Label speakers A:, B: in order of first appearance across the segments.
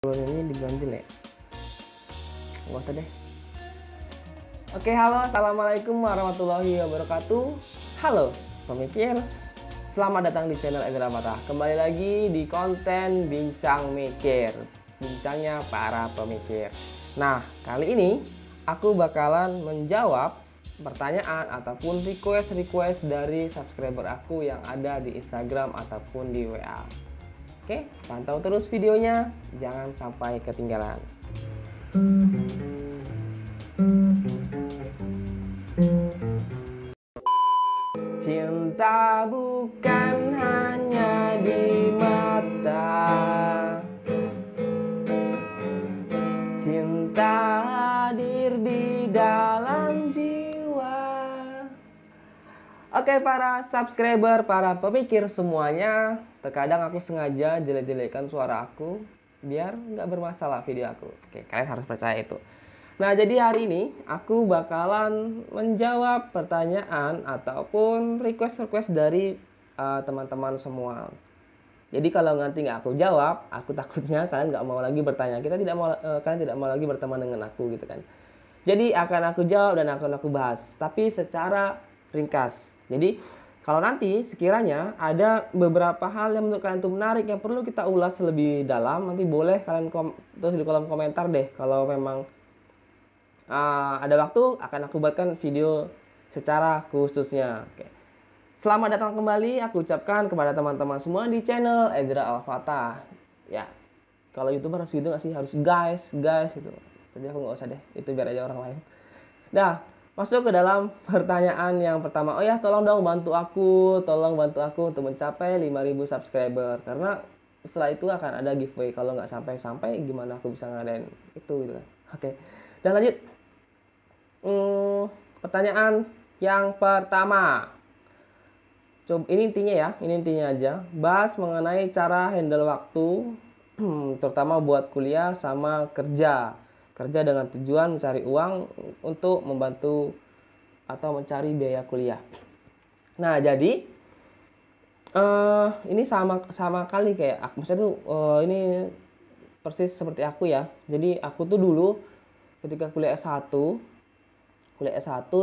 A: Ini diganjel ya? Nggak usah deh. Oke, halo, assalamualaikum warahmatullahi wabarakatuh. Halo pemikir, selamat datang di channel Ezra Patah. Kembali lagi di konten Bincang Mikir, bincangnya para pemikir. Nah, kali ini aku bakalan menjawab pertanyaan ataupun request dari subscriber aku yang ada di Instagram ataupun di WA. Oke, pantau terus videonya, jangan sampai ketinggalan. Cinta bukan hanya di mata, cinta hadir di dalam jiwa. Oke, para subscriber, para pemikir semuanya, terkadang aku sengaja jelek-jelekan suara aku biar nggak bermasalah video aku. Oke, kalian harus percaya itu. Nah, jadi hari ini aku bakalan menjawab pertanyaan ataupun request dari teman-teman semua. Jadi kalau nanti nggak aku jawab, aku takutnya kalian nggak mau lagi bertanya. Kalian tidak mau lagi berteman dengan aku gitu kan. Jadi akan aku jawab dan akan aku bahas, tapi secara ringkas. Jadi kalau nanti sekiranya ada beberapa hal yang menurut kalian itu menarik yang perlu kita ulas lebih dalam, nanti boleh kalian tulis di kolom komentar deh. Kalau memang ada waktu akan aku buatkan video secara khususnya. Oke. Selamat datang kembali aku ucapkan kepada teman-teman semua di channel Ezra Al-Fatah. Ya, kalau YouTuber harus gitu nggak sih? Harus guys gitu. Tapi aku nggak usah deh, itu biar aja orang lain. Nah, masuk ke dalam pertanyaan yang pertama. Oh ya, tolong dong bantu aku untuk mencapai 5.000 subscriber. Karena setelah itu akan ada giveaway. Kalau nggak sampai gimana aku bisa ngadain itu gitu kan. Oke. Dan lanjut. Pertanyaan yang pertama. Coba ini intinya aja. Bahas mengenai cara handle waktu, terutama buat kuliah sama kerja dengan tujuan mencari uang untuk membantu atau mencari biaya kuliah. Nah, jadi ini sama kali kayak aku, maksudnya tuh ini persis seperti aku ya. Jadi aku tuh dulu ketika kuliah S1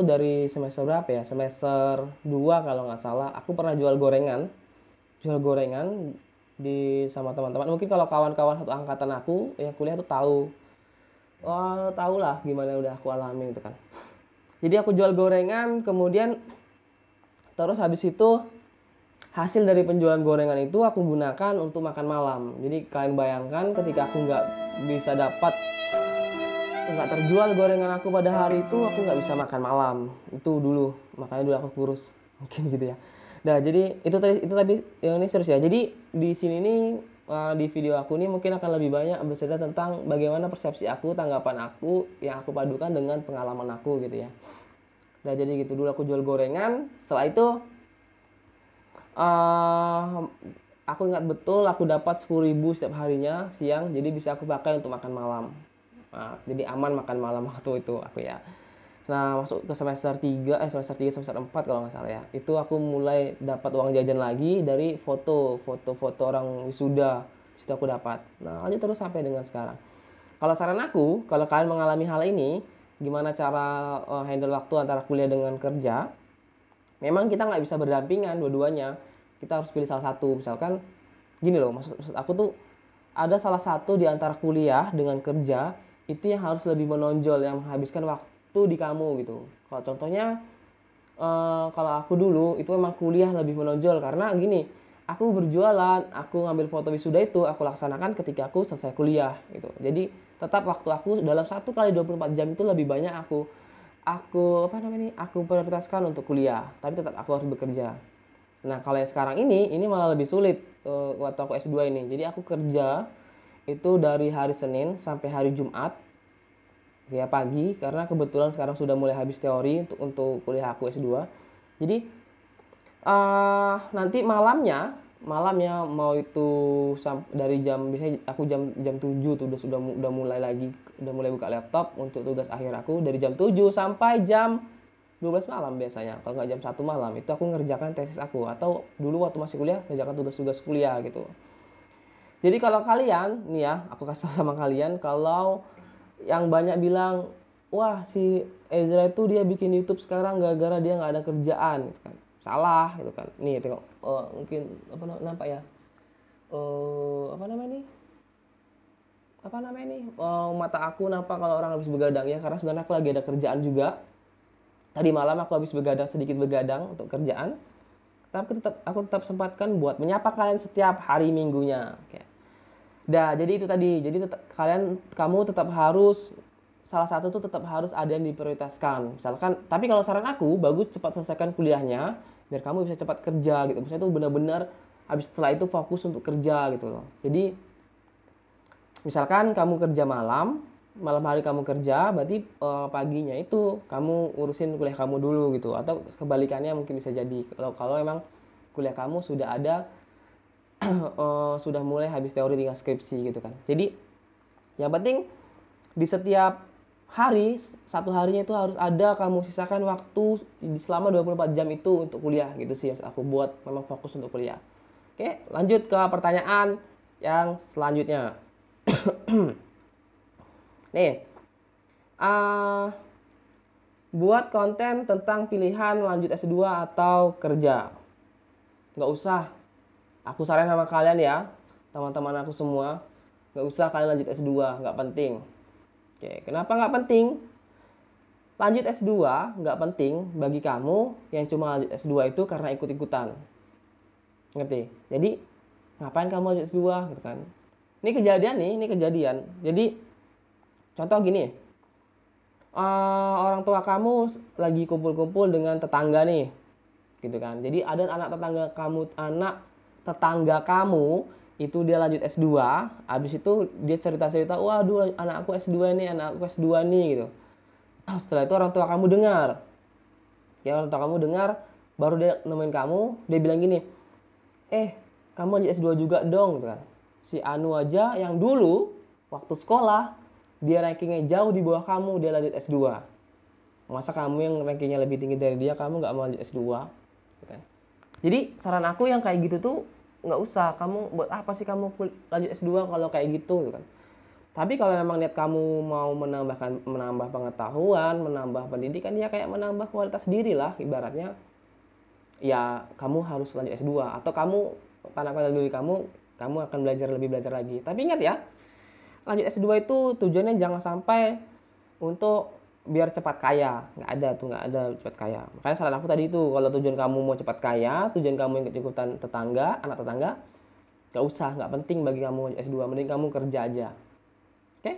A: dari semester berapa ya? Semester 2 kalau nggak salah, aku pernah jual gorengan sama teman-teman. Mungkin kalau kawan-kawan satu angkatan aku yang kuliah tuh tahu lah gimana udah aku alami gitu kan. Jadi aku jual gorengan, kemudian terus habis itu hasil dari penjualan gorengan itu aku gunakan untuk makan malam. Jadi kalian bayangkan ketika aku nggak terjual gorengan aku pada hari itu, aku nggak bisa makan malam. Itu dulu, makanya dulu aku kurus mungkin gitu ya. Nah, jadi itu tadi yang ini serius ya. Jadi di sini nih di video aku ini mungkin akan lebih banyak bercerita tentang bagaimana persepsi aku, tanggapan aku yang aku padukan dengan pengalaman aku gitu ya. Nah, jadi gitu dulu aku jual gorengan. Setelah itu aku ingat betul aku dapat 10.000 setiap harinya siang, jadi bisa aku pakai untuk makan malam. Nah, jadi aman makan malam waktu itu aku ya. Nah, masuk ke semester 3 semester 4 kalau nggak salah ya. Itu aku mulai dapat uang jajan lagi dari foto orang wisuda. Situ aku dapat. Nah, lanjut terus sampai dengan sekarang. Kalau saran aku, kalau kalian mengalami hal ini, gimana cara handle waktu antara kuliah dengan kerja? Memang kita nggak bisa berdampingan dua-duanya. Kita harus pilih salah satu. Misalkan gini loh, maksud aku tuh ada salah satu di antara kuliah dengan kerja itu yang harus lebih menonjol, yang menghabiskan waktu di kamu gitu. Kalau contohnya kalau aku dulu itu memang kuliah lebih menonjol karena gini, aku berjualan, aku ngambil foto wisuda itu aku laksanakan ketika aku selesai kuliah gitu. Jadi tetap waktu aku dalam 1 kali 24 jam itu lebih banyak aku prioritaskan untuk kuliah, tapi tetap aku harus bekerja. Nah, kalau yang sekarang ini malah lebih sulit waktu aku S2 ini. Jadi aku kerja itu dari hari Senin sampai hari Jumat ya pagi, karena kebetulan sekarang sudah mulai habis teori untuk kuliah aku S2. Jadi nanti malamnya mau itu dari jam, biasanya aku jam 7 tuh udah mulai buka laptop untuk tugas akhir aku dari jam 7 sampai jam 12 malam biasanya. Kalau nggak jam 1 malam itu aku ngerjakan tesis aku, atau dulu waktu masih kuliah ngerjakan tugas-tugas kuliah gitu. Jadi kalau kalian, nih ya, aku kasih tahu sama kalian, kalau yang banyak bilang, wah si Ezra itu dia bikin YouTube sekarang gara-gara dia nggak ada kerjaan, gitu kan. Salah, gitu kan. Nih tengok, mungkin apa nampak ya? Apa namanya nih? Mata aku nampak kalau orang habis begadang ya, karena sebenarnya aku lagi ada kerjaan juga. Tadi malam aku habis sedikit begadang untuk kerjaan. Tapi aku tetap sempatkan buat menyapa kalian setiap hari minggunya. Oke. Dah, jadi itu tadi. Jadi kamu tetap harus, salah satu tuh tetap harus ada yang diprioritaskan. Misalkan, tapi kalau saran aku, bagus cepat selesaikan kuliahnya biar kamu bisa cepat kerja gitu. Misalnya tuh benar-benar habis setelah itu fokus untuk kerja gitu loh. Jadi misalkan kamu kerja malam hari kamu kerja, berarti paginya itu kamu urusin kuliah kamu dulu gitu. Atau kebalikannya mungkin bisa jadi kalau emang kuliah kamu sudah ada sudah mulai habis teori tinggal skripsi gitu kan. Jadi yang penting di setiap hari, satu harinya itu harus ada kamu sisakan waktu selama 24 jam itu untuk kuliah gitu sih, yang aku buat memang fokus untuk kuliah. Oke, lanjut ke pertanyaan yang selanjutnya. Nih, buat konten tentang pilihan lanjut S2 atau kerja. Nggak usah. Aku saran sama kalian ya, teman-teman aku semua, nggak usah kalian lanjut S2, nggak penting. Oke, kenapa nggak penting? Lanjut S2 nggak penting bagi kamu yang cuma lanjut S2 itu karena ikut-ikutan. Ngerti? Jadi, ngapain kamu lanjut S2 gitu kan? Ini kejadian. Jadi, contoh gini, orang tua kamu lagi kumpul-kumpul dengan tetangga nih, gitu kan. Jadi ada anak tetangga kamu itu dia lanjut S2, habis itu dia cerita-cerita, waduh anak aku S2 nih, gitu. Setelah itu orang tua kamu dengar, baru dia nemuin kamu, dia bilang gini, kamu lanjut S2 juga dong, gitu kan. Si Anu aja yang dulu waktu sekolah dia rankingnya jauh di bawah kamu, dia lanjut S2. Masa kamu yang rankingnya lebih tinggi dari dia, kamu nggak mau lanjut S2? Okay. Jadi saran aku yang kayak gitu tuh nggak usah. Kamu buat apa sih kamu lanjut S2 kalau kayak gitu kan? Tapi kalau memang niat kamu mau menambah pengetahuan, menambah pendidikan, ya kayak menambah kualitas diri lah ibaratnya. Ya kamu harus lanjut S2 atau kamu tanda kualitas diri kamu akan belajar lagi. Tapi ingat ya, lanjut S2 itu tujuannya jangan sampai untuk biar cepat kaya. Nggak ada cepat kaya. Makanya saran aku tadi itu, kalau tujuan kamu mau cepat kaya, tujuan kamu ikut-ikutan anak tetangga, nggak usah, nggak penting bagi kamu S2, mending kamu kerja aja. Oke?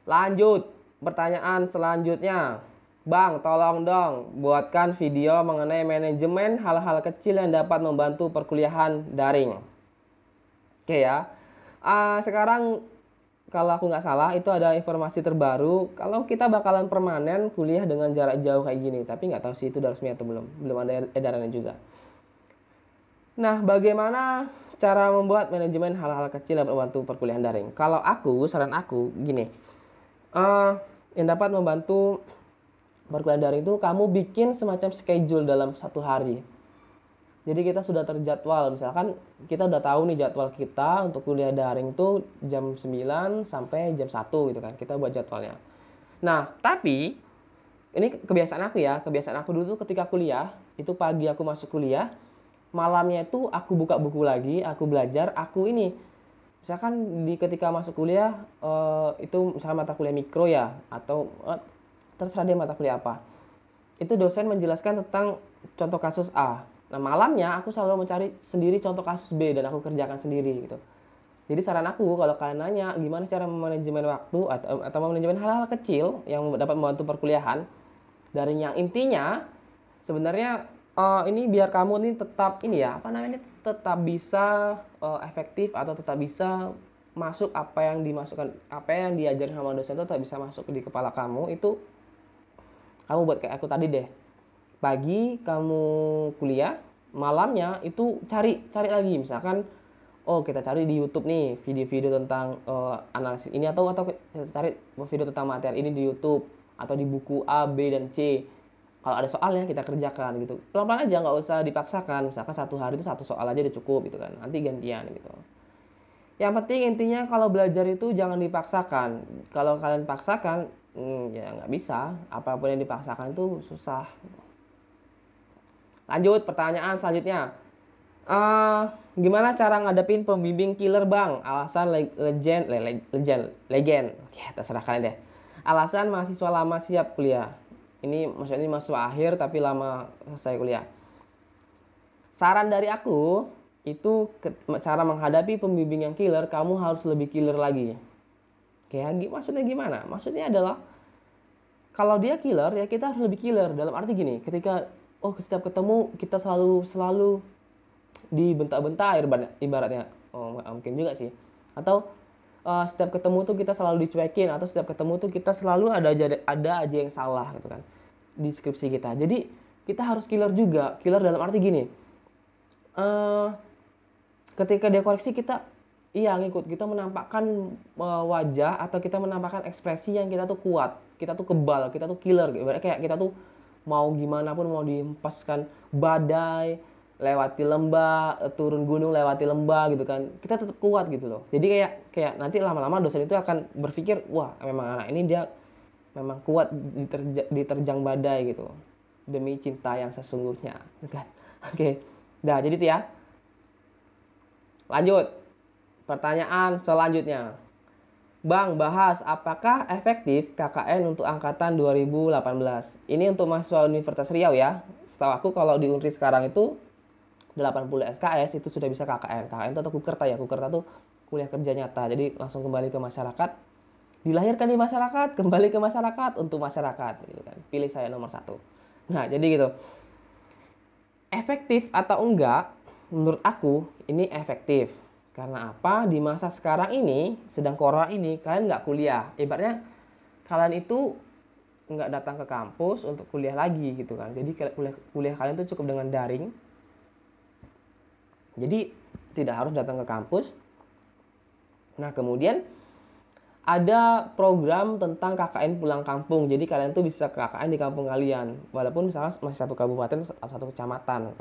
A: Lanjut, pertanyaan selanjutnya. Bang, tolong dong buatkan video mengenai manajemen hal-hal kecil yang dapat membantu perkuliahan daring. Oke ya. Sekarang kalau aku nggak salah itu ada informasi terbaru kalau kita bakalan permanen kuliah dengan jarak jauh kayak gini. Tapi nggak tahu sih itu udah resmi atau belum ada edarannya juga. Nah, bagaimana cara membuat manajemen hal-hal kecil yang membantu perkuliahan daring? Kalau saran aku gini, yang dapat membantu perkuliahan daring itu kamu bikin semacam schedule dalam satu hari. Jadi kita sudah terjadwal, misalkan kita udah tahu nih jadwal kita untuk kuliah daring itu jam 9 sampai jam 1 gitu kan. Kita buat jadwalnya. Nah, tapi ini kebiasaan aku dulu tuh ketika kuliah, itu pagi aku masuk kuliah, malamnya itu aku buka buku lagi, aku belajar, misalkan ketika masuk kuliah itu misalnya mata kuliah mikro ya, atau terserah dia mata kuliah apa. Itu dosen menjelaskan tentang contoh kasus A. Nah, malamnya aku selalu mencari sendiri contoh kasus B dan aku kerjakan sendiri gitu. Jadi saran aku kalau kalian nanya gimana cara manajemen waktu atau manajemen hal-hal kecil yang dapat membantu perkuliahan, dari yang intinya sebenarnya ini biar kamu ini tetap tetap bisa efektif atau tetap bisa masuk apa yang diajarin sama dosen itu tetap bisa masuk di kepala kamu, itu kamu buat kayak aku tadi deh. Pagi kamu kuliah, malamnya itu cari lagi, misalkan kita cari di YouTube nih video-video tentang analisis ini atau cari video tentang materi ini di YouTube atau di buku A, B dan C. Kalau ada soalnya kita kerjakan gitu. Pelan-pelan aja, nggak usah dipaksakan. Misalkan satu hari itu satu soal aja udah cukup gitu kan. Nanti gantian gitu. Yang penting intinya kalau belajar itu jangan dipaksakan. Kalau kalian paksakan, ya nggak bisa. Apapun yang dipaksakan itu susah. Lanjut pertanyaan selanjutnya. Gimana cara ngadepin pembimbing killer bang? Alasan legend. Oke, terserah kalian deh. Alasan mahasiswa lama siap kuliah. Ini maksudnya mahasiswa akhir tapi lama selesai kuliah. Saran dari aku itu cara menghadapi pembimbing yang killer, kamu harus lebih killer lagi. Kayak maksudnya gimana? Maksudnya adalah kalau dia killer ya kita harus lebih killer. Dalam arti gini, ketika setiap ketemu kita selalu dibentak-bentak ibaratnya. Mungkin juga sih. Atau setiap ketemu tuh kita selalu dicuekin, atau setiap ketemu tuh kita selalu ada aja yang salah gitu kan di skripsi kita. Jadi kita harus killer juga. Killer dalam arti gini, ketika dia koreksi kita ngikut, kita menampakkan wajah atau kita menampakkan ekspresi yang kita tuh kuat, kita tuh kebal, kita tuh killer. Kayak kita tuh mau gimana pun, mau dihempaskan badai, lewati lembah, turun gunung lewati lembah gitu kan, kita tetap kuat gitu loh. Jadi kayak nanti lama-lama dosen itu akan berpikir, wah memang anak ini dia memang kuat diterjang badai gitu demi cinta yang sesungguhnya kan. Oke. Nah jadi itu ya. Lanjut pertanyaan selanjutnya. Bang, bahas apakah efektif KKN untuk angkatan 2018. Ini untuk mahasiswa Universitas Riau ya. Setahu aku kalau di Unri sekarang itu 80 SKS itu sudah bisa KKN. KKN itu atau Kukerta ya. Kukerta itu kuliah kerja nyata. Jadi langsung kembali ke masyarakat. Dilahirkan di masyarakat, kembali ke masyarakat untuk masyarakat gitu kan. Pilih saya nomor 1. Nah, jadi gitu. Efektif atau enggak? Menurut aku ini efektif. Karena apa? Di masa sekarang ini, sedang corona ini, kalian nggak kuliah. Ibaratnya kalian itu nggak datang ke kampus untuk kuliah lagi gitu kan. Jadi kuliah kalian tuh cukup dengan daring. Jadi tidak harus datang ke kampus. Nah kemudian ada program tentang KKN pulang kampung. Jadi kalian tuh bisa KKN di kampung kalian. Walaupun misalnya masih satu kabupaten atau satu kecamatan.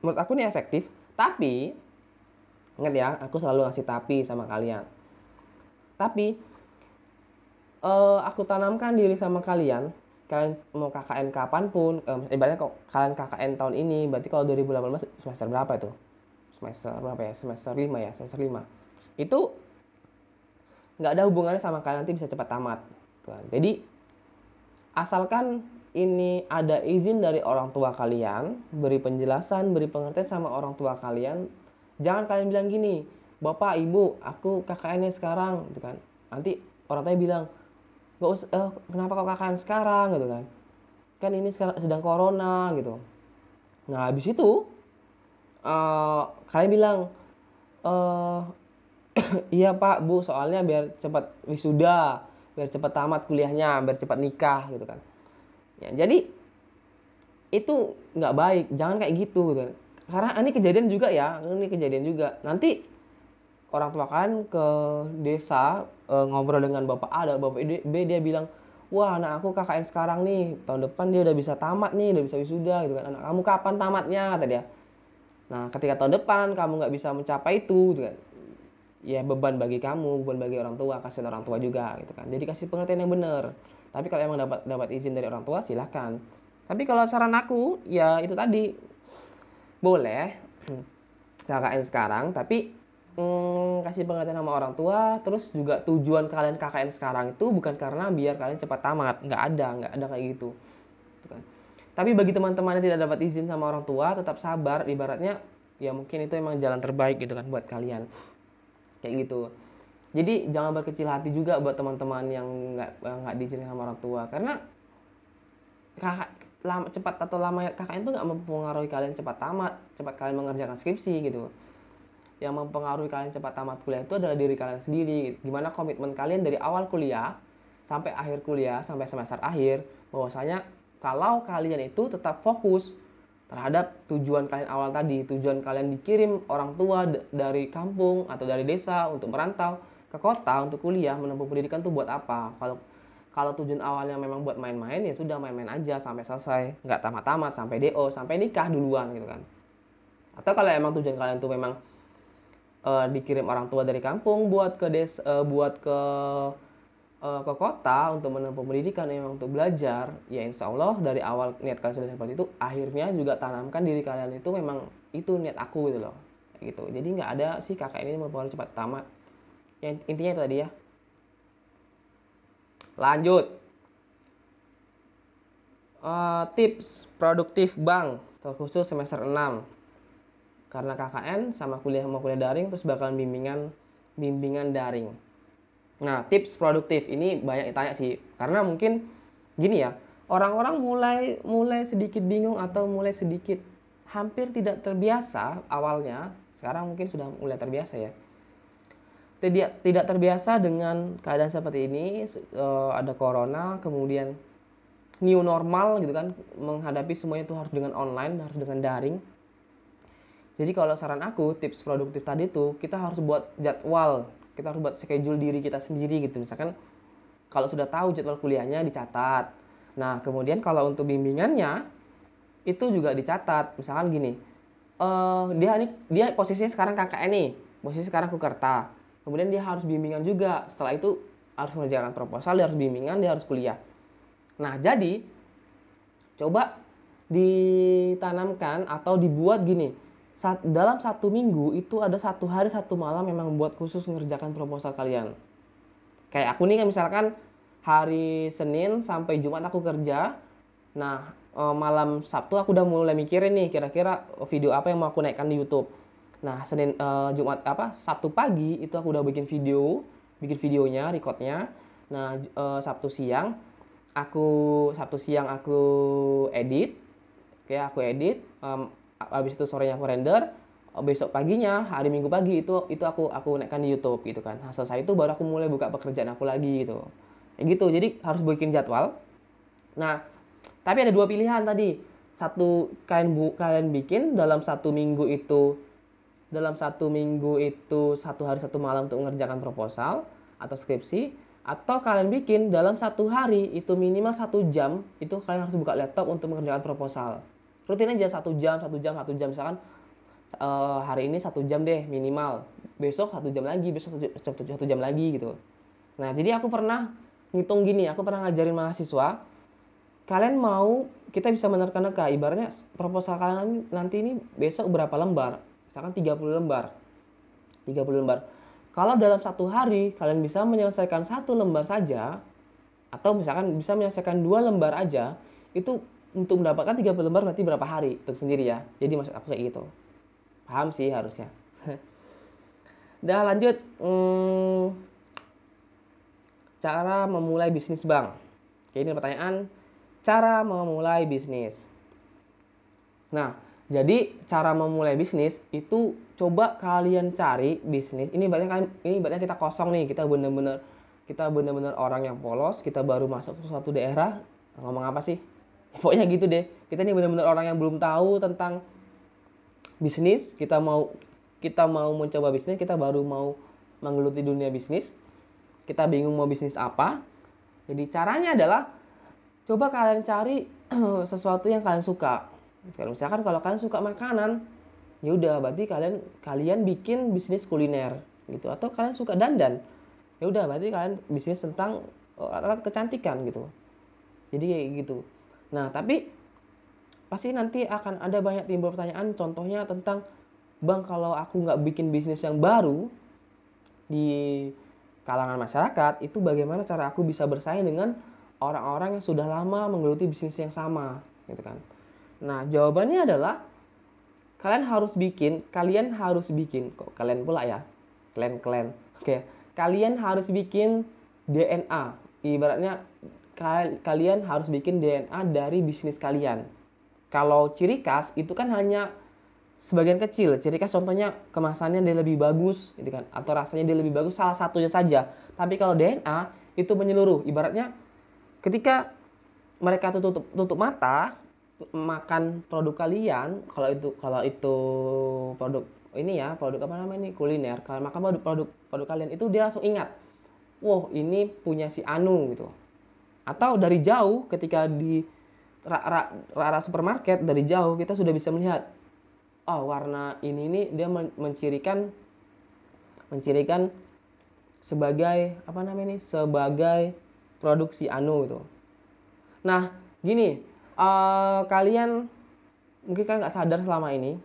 A: Menurut aku ini efektif. Tapi, ingat ya, aku selalu ngasih tapi sama kalian. Tapi, aku tanamkan diri sama kalian. Kalian mau KKN kapanpun, ibaratnya kok kalian KKN tahun ini, berarti kalau 2018 semester berapa itu? Semester berapa ya? Semester 5 ya, semester 5. Itu nggak ada hubungannya sama kalian nanti bisa cepat tamat. Jadi, asalkan ini ada izin dari orang tua kalian, beri penjelasan, beri pengertian sama orang tua kalian. Jangan kalian bilang gini, Bapak, Ibu, aku KKN-nya sekarang, gitu kan. Nanti orang tua bilang, nggak usah, kenapa kau KKN sekarang gitu kan ini sekarang sedang corona gitu. Nah habis itu kalian bilang iya Pak Bu, soalnya biar cepat wisuda, biar cepat tamat kuliahnya, biar cepat nikah gitu kan ya. Jadi itu nggak baik, jangan kayak gitu gitu. Karena ini kejadian juga nanti orang tua kalian ke desa ngobrol dengan bapak A dan bapak B, dia bilang, wah anak aku KKN sekarang nih, tahun depan dia udah bisa tamat nih, udah bisa wisuda gitu kan. Anak kamu kapan tamatnya, kata dia. Nah ketika tahun depan kamu nggak bisa mencapai itu gitu kan, ya beban bagi kamu, beban bagi orang tua, kasihan orang tua juga gitu kan. Jadi kasih pengertian yang benar. Tapi kalau emang dapat izin dari orang tua silahkan. Tapi kalau saran aku ya itu tadi, boleh KKN sekarang tapi kasih pengertian sama orang tua. Terus juga tujuan kalian KKN sekarang itu bukan karena biar kalian cepat tamat, nggak ada kayak gitu kan. Tapi bagi teman-teman yang tidak dapat izin sama orang tua, tetap sabar. Ibaratnya ya mungkin itu emang jalan terbaik gitu kan buat kalian kayak gitu. Jadi jangan berkecil hati juga buat teman-teman yang nggak diizinin sama orang tua, karena cepat atau lama KKN itu nggak mempengaruhi kalian cepat tamat, cepat kalian mengerjakan skripsi gitu. Yang mempengaruhi kalian cepat tamat kuliah itu adalah diri kalian sendiri. Gimana komitmen kalian dari awal kuliah sampai akhir kuliah, sampai semester akhir, bahwasanya kalau kalian itu tetap fokus terhadap tujuan kalian awal tadi. Tujuan kalian dikirim orang tua dari kampung atau dari desa untuk merantau ke kota untuk kuliah, menempuh pendidikan itu buat apa? Kalau tujuan awalnya memang buat main-main, ya sudah main-main aja sampai selesai, nggak tamat-tamat sampai DO, sampai nikah duluan gitu kan. Atau kalau emang tujuan kalian tuh memang dikirim orang tua dari kampung buat ke buat ke kota untuk menempuh pendidikan, memang untuk belajar, ya insya Allah dari awal niat kalian sudah seperti itu, akhirnya juga tanamkan diri kalian itu memang itu niat aku gitu loh, gitu. Jadi nggak ada sih kakak ini mempengaruhi cepat tamat. Yang intinya itu tadi ya. Lanjut. Tips produktif bank terkhusus semester 6. Karena KKN sama mau kuliah daring, terus bakalan bimbingan daring. Nah, tips produktif ini banyak ditanya sih, karena mungkin gini ya, orang-orang mulai sedikit bingung atau mulai sedikit hampir tidak terbiasa awalnya. Sekarang mungkin sudah mulai terbiasa ya. Tidak terbiasa dengan keadaan seperti ini, ada corona, kemudian new normal gitu kan, menghadapi semuanya itu harus dengan online, harus dengan daring. Jadi kalau saran aku, tips produktif tadi tuh, kita harus buat jadwal, kita harus buat schedule diri kita sendiri gitu. Misalkan kalau sudah tahu jadwal kuliahnya dicatat. Nah, kemudian kalau untuk bimbingannya itu juga dicatat. Misalkan gini, dia posisinya sekarang KKN nih, posisi sekarang Kukerta. Kemudian dia harus bimbingan juga. Setelah itu harus mengerjakan proposal, dia harus bimbingan, dia harus kuliah. Nah, jadi coba ditanamkan atau dibuat gini. Dalam 1 minggu itu ada 1 hari 1 malam memang buat khusus mengerjakan proposal kalian. Kayak aku nih kan misalkan hari Senin sampai Jumat aku kerja. Nah, malam Sabtu aku udah mulai mikirin nih kira-kira video apa yang mau aku naikkan di YouTube. Nah, Sabtu pagi itu aku udah bikin videonya, recordnya. Nah, Sabtu siang aku edit. Oke, aku edit. Habis itu sorenya aku render, besok paginya hari Minggu pagi itu aku naikkan di YouTube gitu kan. Nah, selesai itu baru aku mulai buka pekerjaan aku lagi gitu. Kayak gitu. Jadi harus bikin jadwal. Nah, tapi ada 2 pilihan tadi. Satu, kalian bikin dalam 1 minggu itu 1 hari 1 malam untuk mengerjakan proposal atau skripsi, atau kalian bikin dalam 1 hari itu minimal 1 jam itu kalian harus buka laptop untuk mengerjakan proposal. Rutin aja 1 jam misalkan hari ini 1 jam deh minimal, besok 1 jam lagi, besok 1 jam lagi gitu. Nah, jadi aku pernah ngitung gini, aku pernah ngajarin mahasiswa, kita bisa menerka-nerka, ibaratnya proposal kalian nanti ini besok berapa lembar, misalkan 30 lembar. Kalau dalam 1 hari kalian bisa menyelesaikan 1 lembar saja, atau misalkan bisa menyelesaikan 2 lembar aja, itu untuk mendapatkan 30 lembar berarti berapa hari itu sendiri ya. Jadi maksud aku kayak gitu. Paham sih harusnya. Dah lanjut. Cara memulai bisnis bank. Oke, ini pertanyaan. Cara memulai bisnis. Nah, jadi cara memulai bisnis itu coba kalian cari bisnis. Ini berarti kita kosong nih. Kita bener-bener orang yang polos. Kita baru masuk ke suatu daerah. Ngomong apa sih? Pokoknya gitu deh. Kita ini benar-benar orang yang belum tahu tentang bisnis. Kita mau mencoba bisnis, kita baru mau menggeluti dunia bisnis. Kita bingung mau bisnis apa. Jadi caranya adalah coba kalian cari sesuatu yang kalian suka. Misalkan kalau kalian suka makanan, ya udah berarti kalian bikin bisnis kuliner gitu. Atau kalian suka dandan, ya udah berarti kalian bisnis tentang alat kecantikan gitu. Jadi kayak gitu. Nah, tapi pasti nanti akan ada banyak timbul pertanyaan, contohnya tentang, Bang, kalau aku nggak bikin bisnis yang baru di kalangan masyarakat, itu bagaimana cara aku bisa bersaing dengan orang-orang yang sudah lama menggeluti bisnis yang sama, gitu kan. Nah, jawabannya adalah kalian harus bikin, kok kalian pula ya, kalian. Oke, kalian harus bikin DNA, ibaratnya kalian harus bikin DNA dari bisnis kalian. Kalau ciri khas itu kan hanya sebagian kecil. Ciri khas contohnya kemasannya dia lebih bagus gitu kan, atau rasanya dia lebih bagus, salah satunya saja. Tapi kalau DNA itu menyeluruh. Ibaratnya ketika mereka tutup mata makan produk kalian, kalau itu produk ini ya, produk apa namanya nih, kuliner. Kalau makan produk kalian itu dia langsung ingat, wow, ini punya si Anu gitu. Atau dari jauh ketika di rak supermarket, dari jauh kita sudah bisa melihat, oh warna ini nih dia mencirikan sebagai apa namanya nih, sebagai produksi anu gitu. Nah gini, kalian mungkin kalian nggak sadar selama ini.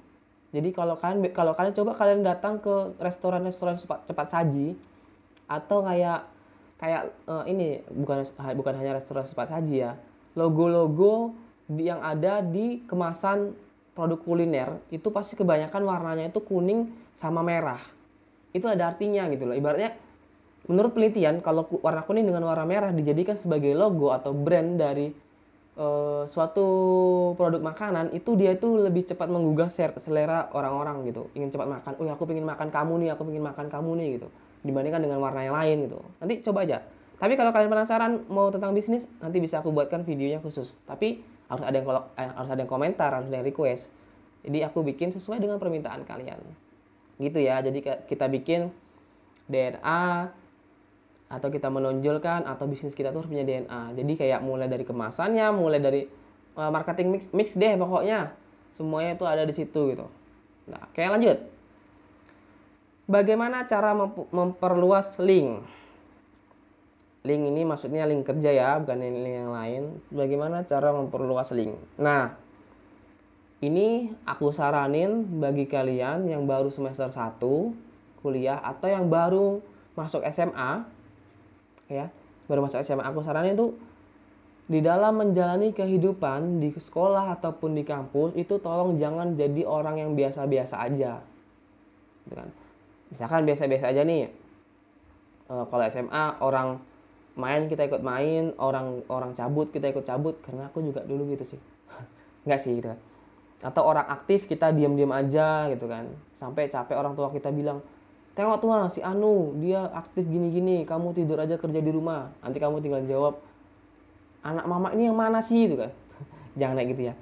A: Jadi kalau kalian coba kalian datang ke restoran-restoran cepat saji, atau kayak ini bukan hanya restoran cepat saji ya, logo-logo yang ada di kemasan produk kuliner itu pasti kebanyakan warnanya itu kuning sama merah. Itu ada artinya gitu loh. Ibaratnya menurut penelitian, kalau warna kuning dengan warna merah dijadikan sebagai logo atau brand dari suatu produk makanan, itu dia itu lebih cepat menggugah selera orang-orang gitu. Ingin cepat makan. Oh, aku pengen makan kamu nih, gitu. Dibandingkan dengan warna yang lain gitu. Nanti coba aja. Tapi kalau kalian penasaran mau tentang bisnis, nanti bisa aku buatkan videonya khusus. Tapi harus ada yang komentar, harus ada yang request. Jadi aku bikin sesuai dengan permintaan kalian. Gitu ya. Jadi kita bikin DNA, atau kita menonjolkan, atau bisnis kita tuh harus punya DNA. Jadi kayak mulai dari kemasannya, mulai dari marketing mix deh pokoknya. Semuanya itu ada di situ gitu. Nah, oke lanjut. Bagaimana cara memperluas link? Link ini maksudnya link kerja ya, bukan link yang lain. Bagaimana cara memperluas link? Nah, ini aku saranin bagi kalian yang baru semester 1 kuliah atau yang baru masuk SMA. Ya, baru masuk SMA, aku saranin tuh di dalam menjalani kehidupan di sekolah ataupun di kampus itu tolong jangan jadi orang yang biasa-biasa aja, gitu kan. Misalkan biasa-biasa aja nih, kalau SMA orang main kita ikut main, orang cabut kita ikut cabut, karena aku juga dulu gitu sih. Enggak sih gitu kan. Atau orang aktif kita diam-diam aja gitu kan, sampai capek orang tua kita bilang, tengok tuh si Anu, dia aktif gini-gini, kamu tidur aja kerja di rumah. Nanti kamu tinggal jawab, anak mama ini yang mana sih? Gitu kan. Jangan kayak gitu ya.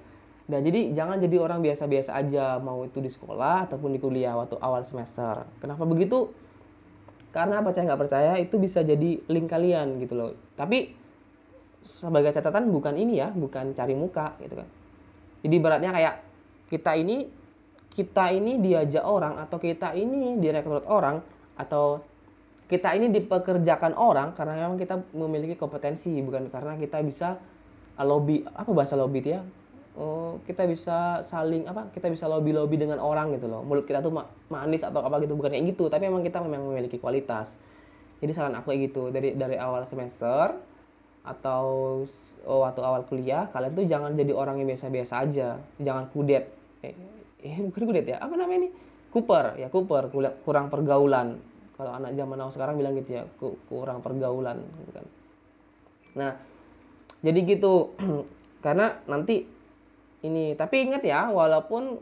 A: Nah, jadi jangan jadi orang biasa-biasa aja, mau itu di sekolah ataupun di kuliah waktu awal semester. Kenapa begitu? Karena percaya nggak percaya, itu bisa jadi link kalian gitu loh. Tapi sebagai catatan bukan ini ya, bukan cari muka gitu kan. Jadi beratnya kayak kita ini diajak orang, atau kita ini direkrut orang, atau kita ini dipekerjakan orang karena memang kita memiliki kompetensi, bukan karena kita bisa lobby, apa bahasa lobby itu ya, kita bisa kita bisa lobby dengan orang gitu loh, mulut kita tuh manis atau apa gitu, bukan kayak gitu, tapi memang kita memiliki kualitas. Jadi saran aku kayak gitu, dari awal semester atau waktu awal kuliah, kalian tuh jangan jadi orang yang biasa-biasa aja, jangan kudet. Bukan kudet ya, apa namanya ini? Kuper, kurang pergaulan. Kalau anak zaman now sekarang bilang gitu ya, kurang pergaulan gitu kan. Nah, jadi gitu. Karena nanti ini, tapi ingat ya, walaupun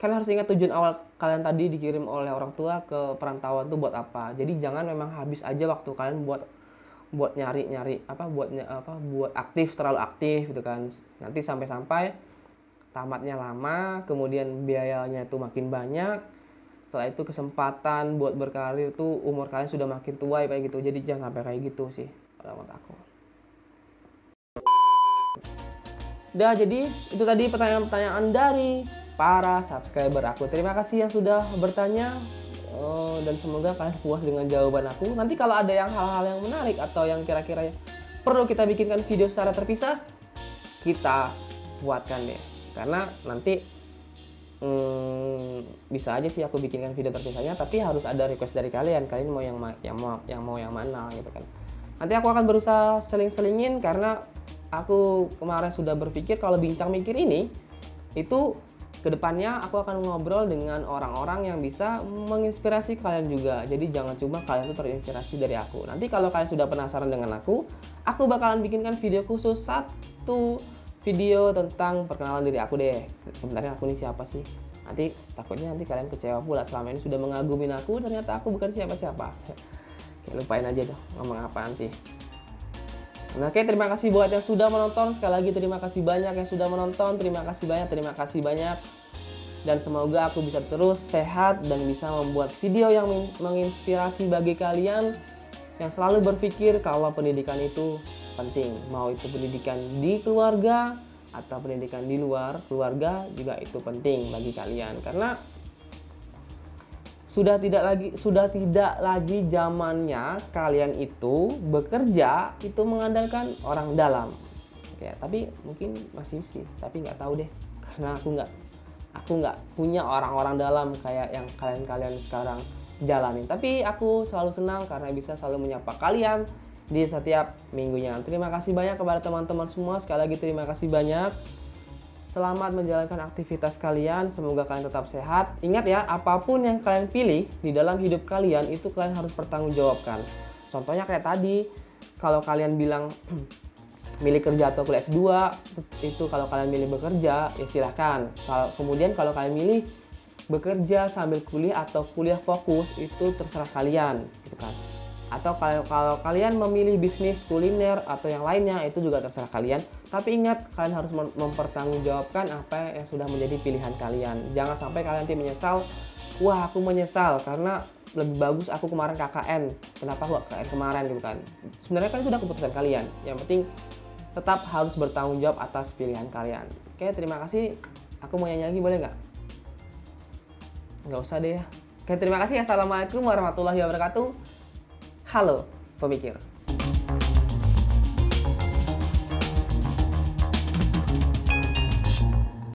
A: kalian harus ingat tujuan awal kalian tadi dikirim oleh orang tua ke perantauan tuh buat apa. Jadi jangan memang habis aja waktu kalian buat nyari buat terlalu aktif gitu kan. Nanti sampai tamatnya lama, kemudian biayanya itu makin banyak. Setelah itu kesempatan buat berkarir tuh umur kalian sudah makin tua kayak gitu. Jadi jangan sampai kayak gitu sih kalau menurut aku. Udah, jadi itu tadi pertanyaan-pertanyaan dari para subscriber aku. Terima kasih yang sudah bertanya, dan semoga kalian puas dengan jawaban aku. Nanti kalau ada hal-hal yang menarik atau yang kira-kira perlu kita bikinkan video secara terpisah, kita buatkan deh. Karena nanti bisa aja sih aku bikinkan video terpisahnya, tapi harus ada request dari kalian mau yang mana gitu kan. Nanti aku akan berusaha seling-selingin, karena aku kemarin sudah berpikir kalau bincang mikir ini itu kedepannya aku akan ngobrol dengan orang-orang yang bisa menginspirasi kalian juga. Jadi jangan cuma kalian tuh terinspirasi dari aku. Nanti kalau kalian sudah penasaran dengan aku bakalan bikinkan video khusus, satu video tentang perkenalan diri aku deh. Sebenarnya aku ini siapa sih? Takutnya kalian kecewa pula, selama ini sudah mengagumin aku, ternyata aku bukan siapa-siapa. Lupain aja tuh ngomong apaan sih. Nah, oke, terima kasih buat yang sudah menonton. Sekali lagi terima kasih banyak yang sudah menonton. Terima kasih banyak. Dan semoga aku bisa terus sehat dan bisa membuat video yang menginspirasi bagi kalian. yang selalu berpikir kalau pendidikan itu penting. Mau itu pendidikan di keluarga atau pendidikan di luar keluarga juga itu penting bagi kalian. Karena sudah tidak lagi zamannya kalian itu bekerja itu mengandalkan orang dalam. Oke, tapi mungkin masih sih, tapi nggak tahu deh, karena aku nggak punya orang-orang dalam kayak yang kalian sekarang jalanin. Tapi aku selalu senang karena bisa selalu menyapa kalian di setiap minggunya. Terima kasih banyak kepada teman-teman semua. Sekali lagi terima kasih banyak. Selamat menjalankan aktivitas kalian, semoga kalian tetap sehat. Ingat ya, apapun yang kalian pilih di dalam hidup kalian itu kalian harus bertanggungjawabkan. Contohnya kayak tadi, kalau kalian bilang milih kerja atau kuliah S2, itu kalau kalian milih bekerja, ya silahkan. Kemudian kalau kalian milih bekerja sambil kuliah atau kuliah fokus, itu terserah kalian, gitu kan. Atau kalau kalian memilih bisnis kuliner atau yang lainnya, itu juga terserah kalian. Tapi ingat, kalian harus mempertanggungjawabkan apa yang sudah menjadi pilihan kalian. Jangan sampai kalian nanti menyesal, wah aku menyesal karena lebih bagus aku kemarin KKN. Kenapa aku KKN kemarin gitu kan. Sebenarnya kan itu udah keputusan kalian. Yang penting tetap harus bertanggung jawab atas pilihan kalian. Oke, terima kasih. Aku mau nyanyi lagi boleh nggak? Nggak usah deh ya. Oke, terima kasih. Assalamualaikum warahmatullahi wabarakatuh. Halo, pemikir.